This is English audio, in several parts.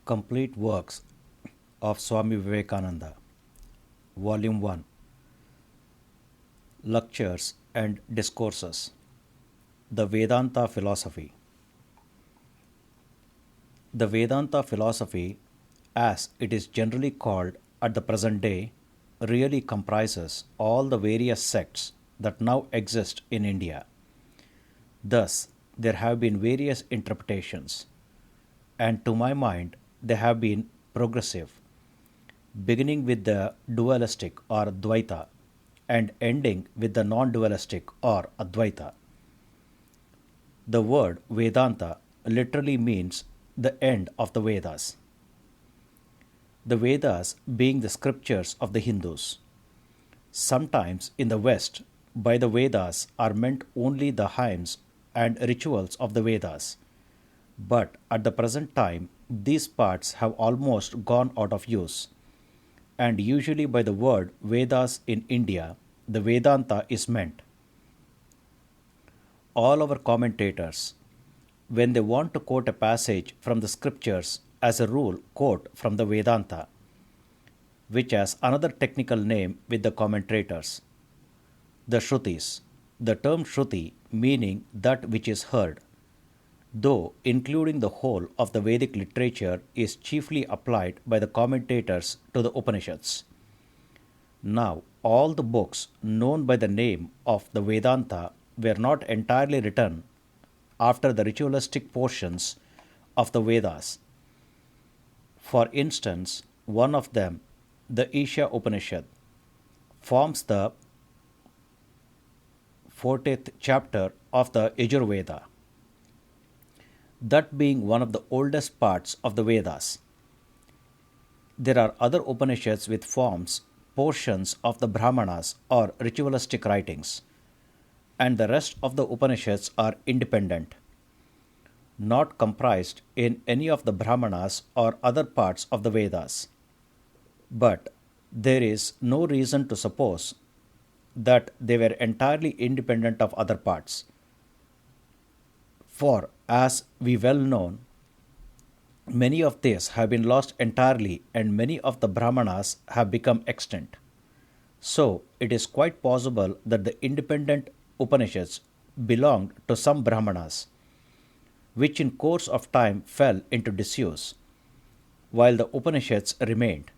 Complete Works of Swami Vivekananda, Volume 1, Lectures and Discourses, The Vedanta Philosophy. The Vedanta philosophy, as it is generally called at the present day, really comprises all the various sects that now exist in India. Thus, there have been various interpretations, and to my mind, they have been progressive, beginning with the dualistic or Dvaita and ending with the non-dualistic or Advaita. The word Vedanta literally means the end of the Vedas. The Vedas being the scriptures of the Hindus. Sometimes in the West, by the Vedas are meant only the hymns and rituals of the Vedas. But at the present time, these parts have almost gone out of use. And usually by the word Vedas in India, the Vedanta is meant. All our commentators, when they want to quote a passage from the scriptures, as a rule quote from the Vedanta, which has another technical name with the commentators, the Shrutis. The term Shruti meaning that which is heard, though including the whole of the Vedic literature, is chiefly applied by the commentators to the Upanishads. Now, all the books known by the name of the Vedanta were not entirely written after the ritualistic portions of the Vedas. For instance, one of them, the Ishâ Upanishad, forms the fortieth chapter of the Yajur-Veda, that being one of the oldest parts of the Vedas. There are other Upanishads with forms, portions of the Brahmanas or ritualistic writings, and the rest of the Upanishads are independent, not comprised in any of the Brahmanas or other parts of the Vedas. But there is no reason to suppose that they were entirely independent of other parts. For, as we well know, many of these have been lost entirely and many of the Brahmanas have become extinct. So, it is quite possible that the independent Upanishads belonged to some Brahmanas, which in course of time fell into disuse, while the Upanishads remained.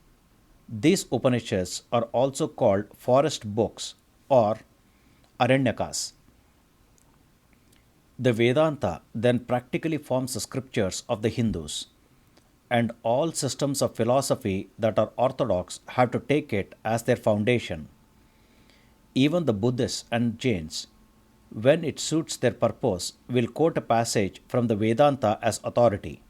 These Upanishads are also called forest books or Aranyakas. The Vedanta then practically forms the scriptures of the Hindus, and all systems of philosophy that are orthodox have to take it as their foundation. Even the Buddhists and Jains, when it suits their purpose, will quote a passage from the Vedanta as authority.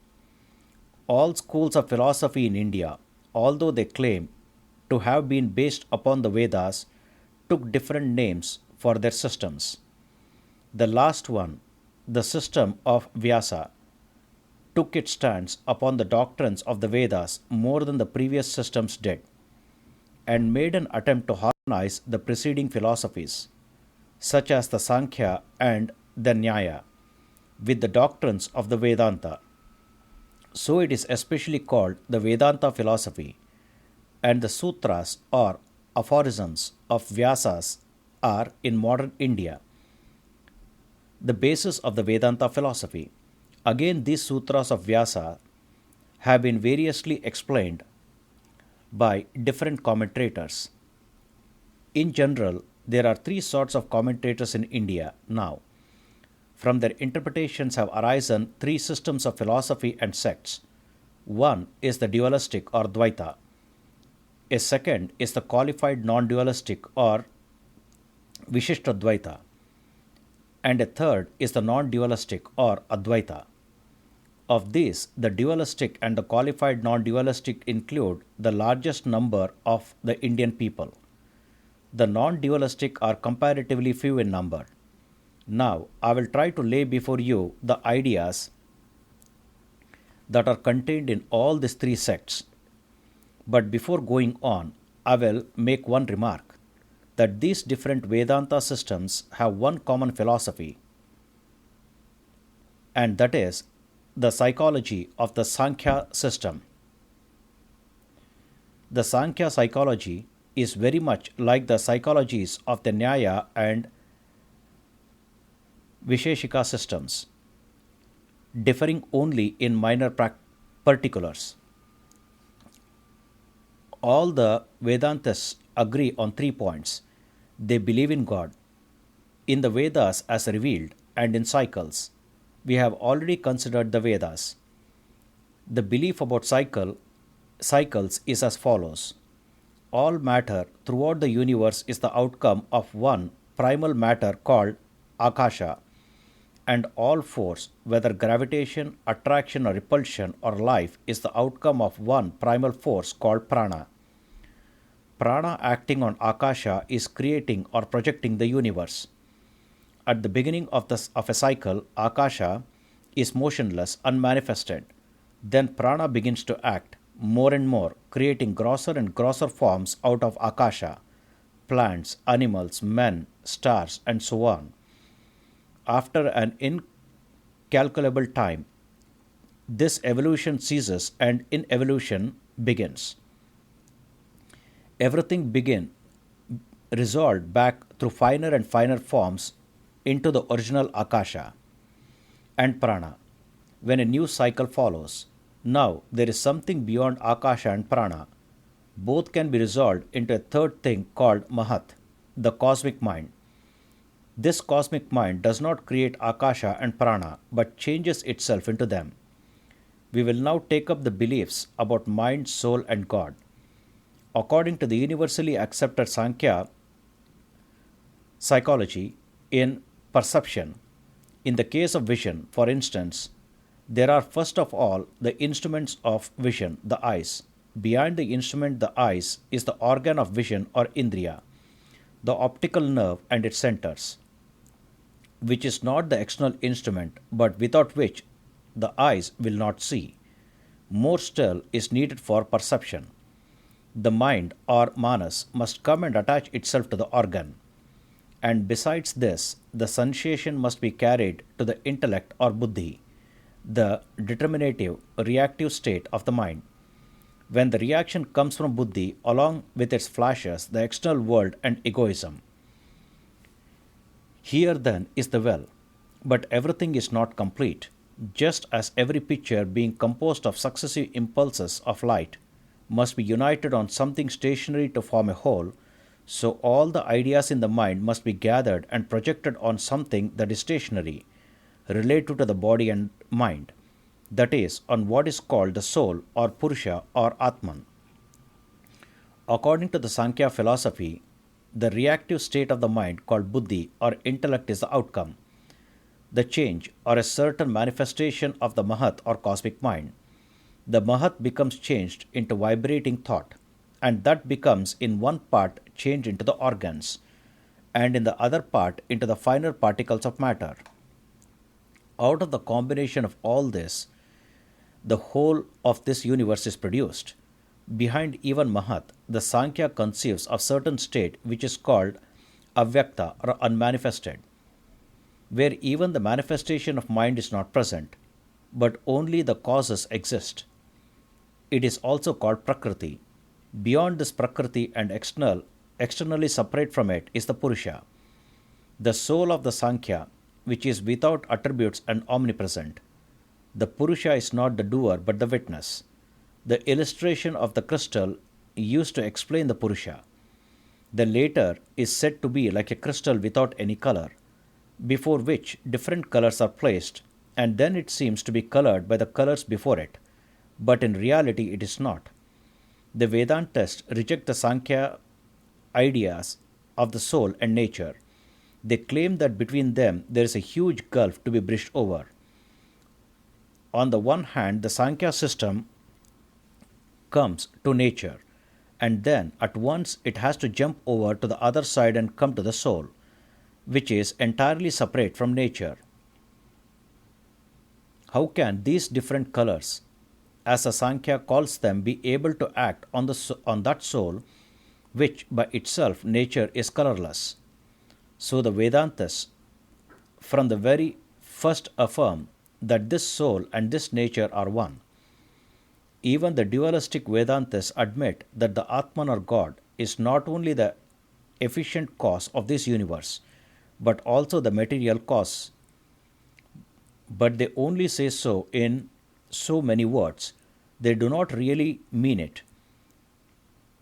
All schools of philosophy in India, although they claim to have been based upon the Vedas, took different names for their systems. The last one, the system of Vyasa, took its stance upon the doctrines of the Vedas more than the previous systems did, and made an attempt to harmonize the preceding philosophies, such as the Sankhya and the Nyaya, with the doctrines of the Vedanta. So it is especially called the Vedanta philosophy, and the sutras or aphorisms of Vyasas are in modern India the basis of the Vedanta philosophy. Again, these sutras of Vyasa have been variously explained by different commentators. In general, there are three sorts of commentators in India now. From their interpretations have arisen three systems of philosophy and sects. One is the dualistic or Dvaita. A second is the qualified non-dualistic or Vishishta Dvaita. And a third is the non-dualistic or Advaita. Of these, the dualistic and the qualified non-dualistic include the largest number of the Indian people. The non-dualistic are comparatively few in number. Now, I will try to lay before you the ideas that are contained in all these three sects. But before going on, I will make one remark, that these different Vedanta systems have one common philosophy, and that is the psychology of the Sankhya system. The Sankhya psychology is very much like the psychologies of the Nyaya and Visheshika systems, differing only in minor particulars. All the Vedantists agree on 3 points. They believe in God, in the Vedas as revealed, and in cycles. We have already considered the Vedas. The belief about cycles is as follows. All matter throughout the universe is the outcome of one primal matter called Akasha, and all force, whether gravitation, attraction or repulsion or life, is the outcome of one primal force called prana. Prana acting on Akasha is creating or projecting the universe. At the beginning of a cycle, Akasha is motionless, unmanifested. Then prana begins to act more and more, creating grosser and grosser forms out of Akasha, plants, animals, men, stars, and so on. After an incalculable time, this evolution ceases and inevolution begins. Everything resolved back through finer and finer forms into the original Akasha and prana when a new cycle follows. Now there is something beyond Akasha and prana. Both can be resolved into a third thing called Mahat, the cosmic mind. This cosmic mind does not create Akasha and prana but changes itself into them. We will now take up the beliefs about mind, soul, and God. According to the universally accepted Sankhya psychology, in perception, in the case of vision, for instance, there are first of all the instruments of vision, the eyes. Behind the instrument, the eyes, is the organ of vision or indriya, the optical nerve and its centers, which is not the external instrument, but without which the eyes will not see. More still is needed for perception. The mind or manas must come and attach itself to the organ. And besides this, the sensation must be carried to the intellect or buddhi, the determinative, reactive state of the mind. When the reaction comes from buddhi, along with its flashes, the external world and egoism. Here then is the well, but everything is not complete. Just as every picture, being composed of successive impulses of light, must be united on something stationary to form a whole, so all the ideas in the mind must be gathered and projected on something that is stationary, related to the body and mind, that is, on what is called the soul or Purusha or Atman. According to the Sankhya philosophy, the reactive state of the mind called buddhi or intellect is the outcome, the change or a certain manifestation of the Mahat or cosmic mind. The Mahat becomes changed into vibrating thought, and that becomes in one part changed into the organs, and in the other part into the finer particles of matter. Out of the combination of all this, the whole of this universe is produced. Behind even Mahat, the Sankhya conceives of certain state which is called Avyakta or unmanifested, where even the manifestation of mind is not present, but only the causes exist. It is also called Prakriti. Beyond this Prakriti and externally separate from it is the Purusha, the soul of the Sankhya, which is without attributes and omnipresent. The Purusha is not the doer but the witness. The illustration of the crystal used to explain the Purusha. The latter is said to be like a crystal without any color, before which different colors are placed, and then it seems to be colored by the colors before it, but in reality it is not. The Vedantists reject the Sankhya ideas of the soul and nature. They claim that between them there is a huge gulf to be bridged over. On the one hand, the Sankhya system comes to nature, and then at once it has to jump over to the other side and come to the soul, which is entirely separate from nature. How can these different colors, as a Sankhya calls them, be able to act on that soul, which by itself nature is colorless? So the Vedantists from the very first affirm that this soul and this nature are one. Even the dualistic Vedantists admit that the Atman or God is not only the efficient cause of this universe, but also the material cause. But they only say so in so many words. They do not really mean it,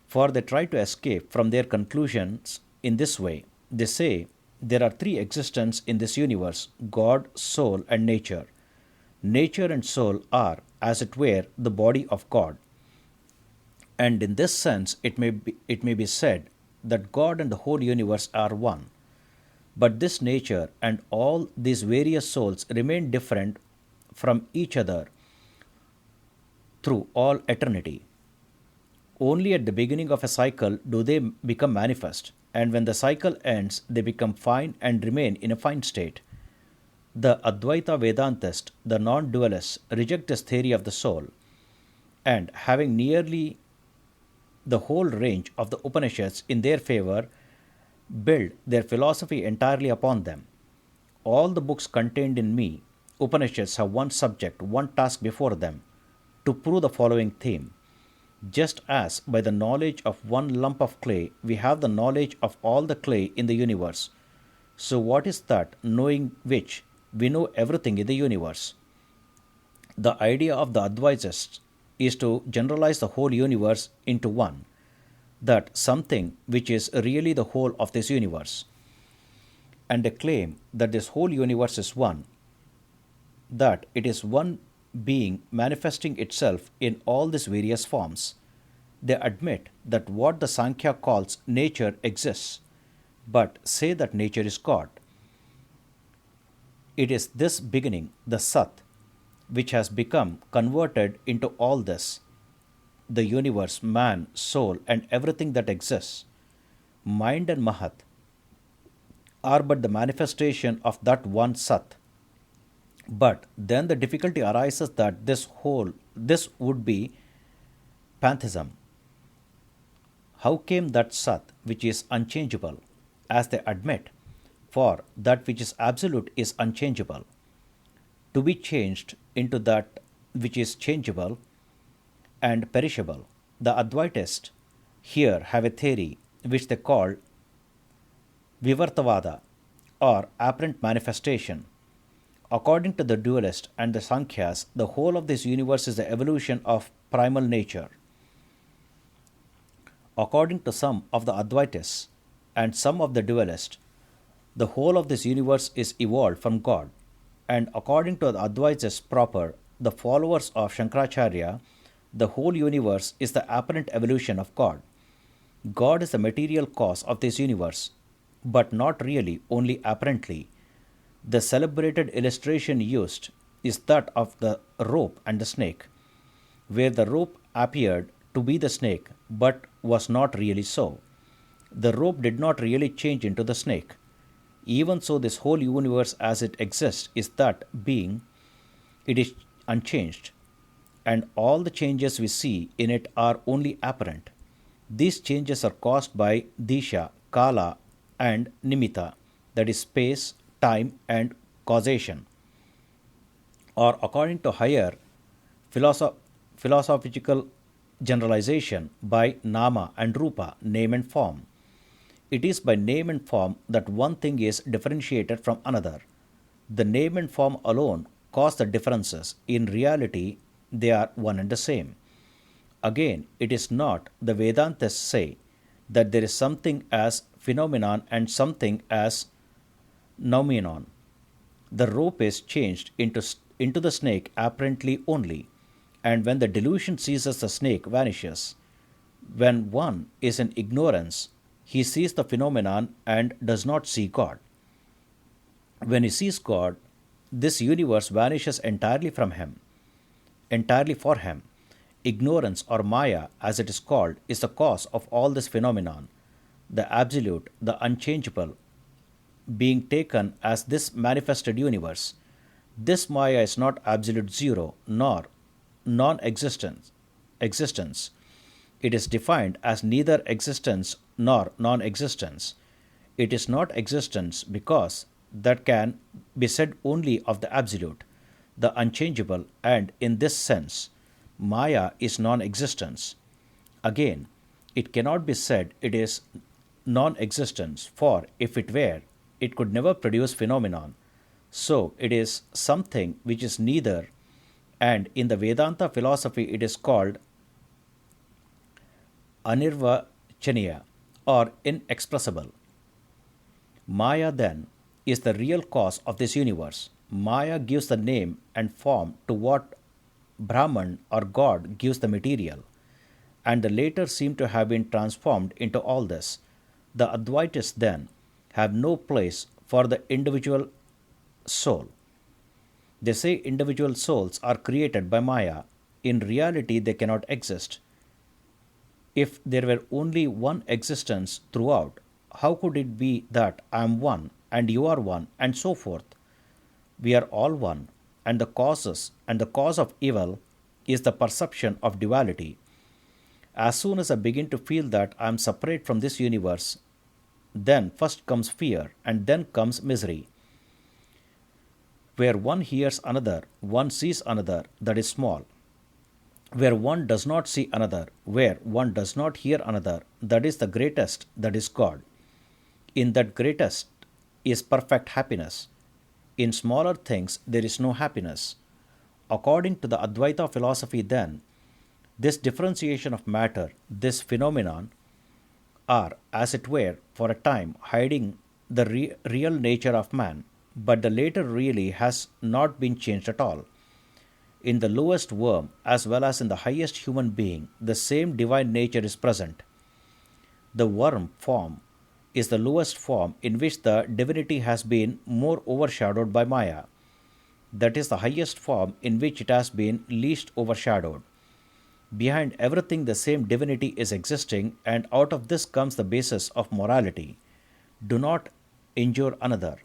for they try to escape from their conclusions in this way. They say there are three existences in this universe: God, soul, and nature. Nature and soul are, as it were, the body of God. And in this sense, it may be said that God and the whole universe are one. But this nature and all these various souls remain different from each other through all eternity. Only at the beginning of a cycle do they become manifest, and when the cycle ends, they become fine and remain in a fine state. The Advaita Vedantist, the non dualists, reject this theory of the soul, and having nearly the whole range of the Upanishads in their favor, build their philosophy entirely upon them. All the books contained in me, Upanishads, have one subject, one task before them: to prove the following theme. Just as by the knowledge of one lump of clay we have the knowledge of all the clay in the universe, so what is that knowing which we know everything in the universe? The idea of the Advaitists is to generalize the whole universe into one, that something which is really the whole of this universe. And they claim that this whole universe is one, that it is one being manifesting itself in all these various forms. They admit that what the Sankhya calls nature exists, but say that nature is God. It is this beginning, the Sat, which has become converted into all this: the universe, man, soul, and everything that exists. Mind and Mahat are but the manifestation of that one Sat. But then the difficulty arises that this would be pantheism. How came that Sat, which is unchangeable, as they admit, for that which is absolute is unchangeable, to be changed into that which is changeable and perishable? The Advaitists here have a theory which they call Vivartavada, or apparent manifestation. According to the dualist and the Sankhyas, the whole of this universe is the evolution of primal nature. According to some of the Advaitists and some of the dualists, the whole of this universe is evolved from God. And according to the Advaitists proper, the followers of Shankaracharya, the whole universe is the apparent evolution of God. God is the material cause of this universe, but not really, only apparently. The celebrated illustration used is that of the rope and the snake, where the rope appeared to be the snake but was not really so. The rope did not really change into the snake. Even so, this whole universe as it exists is that being, it is unchanged, and all the changes we see in it are only apparent. These changes are caused by Disha, Kala, and Nimitta, that is, space, time, and causation, or according to higher philosophical generalization, by Nama and Rupa, name and form. It is by name and form that one thing is differentiated from another. The name and form alone cause the differences. In reality, they are one and the same. Again, it is not, the Vedantists say, that there is something as phenomenon and something as noumenon. The rope is changed into the snake apparently only, and when the delusion seizes, the snake vanishes. When one is in ignorance, he sees the phenomenon and does not see God. When he sees God, this universe vanishes entirely from him, entirely for him. Ignorance, or Maya as it is called, is the cause of all this phenomenon. The absolute, the unchangeable, being taken as this manifested universe. This Maya is not absolute zero nor non-existence. It is defined as neither existence nor non-existence. It is not existence because that can be said only of the absolute. the unchangeable, and in this sense, Maya is non existence. Again, it cannot be said it is non existence, for if it were, it could never produce phenomenon. So it is something which is neither, and in the Vedanta philosophy it is called anirvachaniya or inexpressible. Maya, then, is the real cause of this universe. Maya gives the name and form to what Brahman or God gives the material, and the later seem to have been transformed into all this. The Advaitas, then, have no place for the individual soul. They say individual souls are created by Maya. In reality, they cannot exist. If there were only one existence throughout, how could it be that I am one and you are one and so forth? We are all one, and the cause of evil is the perception of duality. As soon as I begin to feel that I am separate from this universe, then first comes fear and then comes misery. Where one hears another, one sees another, that is small. Where one does not see another, where one does not hear another, that is the greatest, that is God. In that greatest is perfect happiness. In smaller things, there is no happiness. According to the Advaita philosophy, then, this differentiation of matter, this phenomenon, are, as it were, for a time hiding the real nature of man, but the later really has not been changed at all. In the lowest worm, as well as in the highest human being, the same divine nature is present. The worm form is the lowest form in which the divinity has been more overshadowed by Maya. That is the highest form in which it has been least overshadowed. Behind everything, the same divinity is existing, and out of this comes the basis of morality. Do not injure another.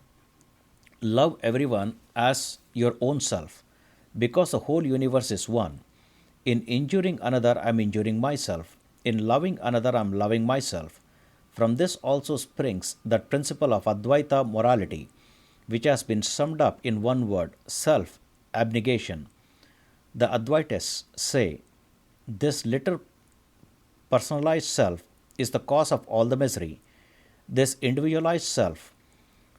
Love everyone as your own self, because the whole universe is one. In injuring another, I am injuring myself. In loving another, I am loving myself. From this also springs that principle of Advaita morality, which has been summed up in one word, self abnegation. The Advaitas say, this little personalized self is the cause of all the misery. This individualized self,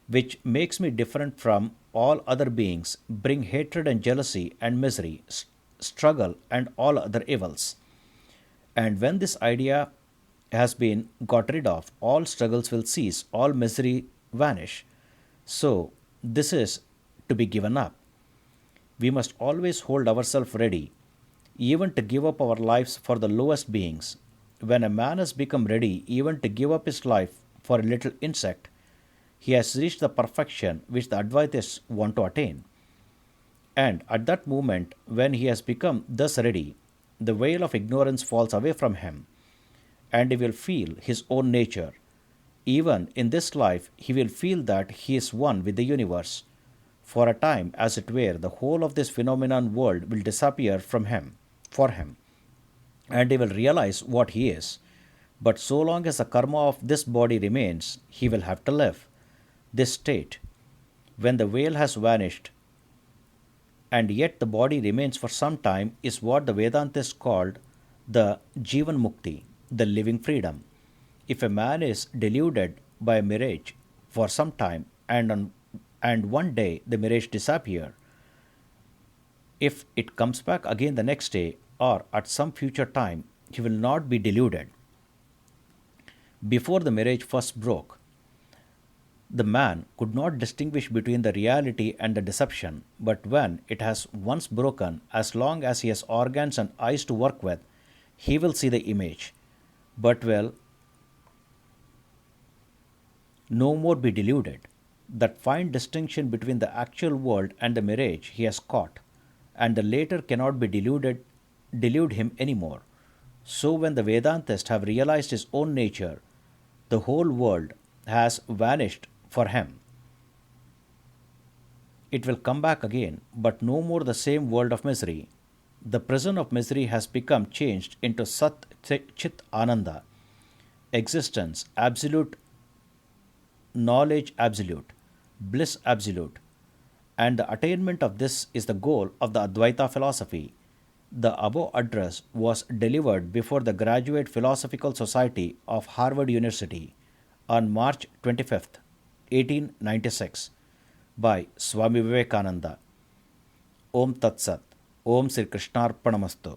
which makes me different from all other beings, bring hatred and jealousy and misery, struggle and all other evils. And when this idea has been got rid of, all struggles will cease, all misery vanish. So this is to be given up. We must always hold ourselves ready, even to give up our lives for the lowest beings. When a man has become ready even to give up his life for a little insect, he has reached the perfection which the Advaitas want to attain. And at that moment, when he has become thus ready, the veil of ignorance falls away from him, and he will feel his own nature. Even in this life, he will feel that he is one with the universe. For a time, as it were, the whole of this phenomenon world will disappear from him, for him, and he will realize what he is. But so long as the karma of this body remains, he will have to live. This state, when the veil has vanished, and yet the body remains for some time, is what the Vedantists called the Jivan Mukti, the living freedom. If a man is deluded by a mirage for some time, and one day the mirage disappears, if it comes back again the next day or at some future time, he will not be deluded. Before the mirage first broke, the man could not distinguish between the reality and the deception, but when it has once broken, as long as he has organs and eyes to work with, he will see the image, but will no more be deluded. That fine distinction between the actual world and the mirage he has caught, and the later cannot be delude him any more. So when the Vedantist have realized his own nature, the whole world has vanished for him. It will come back again, but no more the same world of misery. The prison of misery has become changed into Sat Chit Ananda, existence absolute, knowledge absolute, bliss absolute, and the attainment of this is the goal of the Advaita philosophy. The above address was delivered before the Graduate Philosophical Society of Harvard University on March 25, 1896, by Swami Vivekananda. Om Tat Sat. Om Sri Krishnarpanamastu.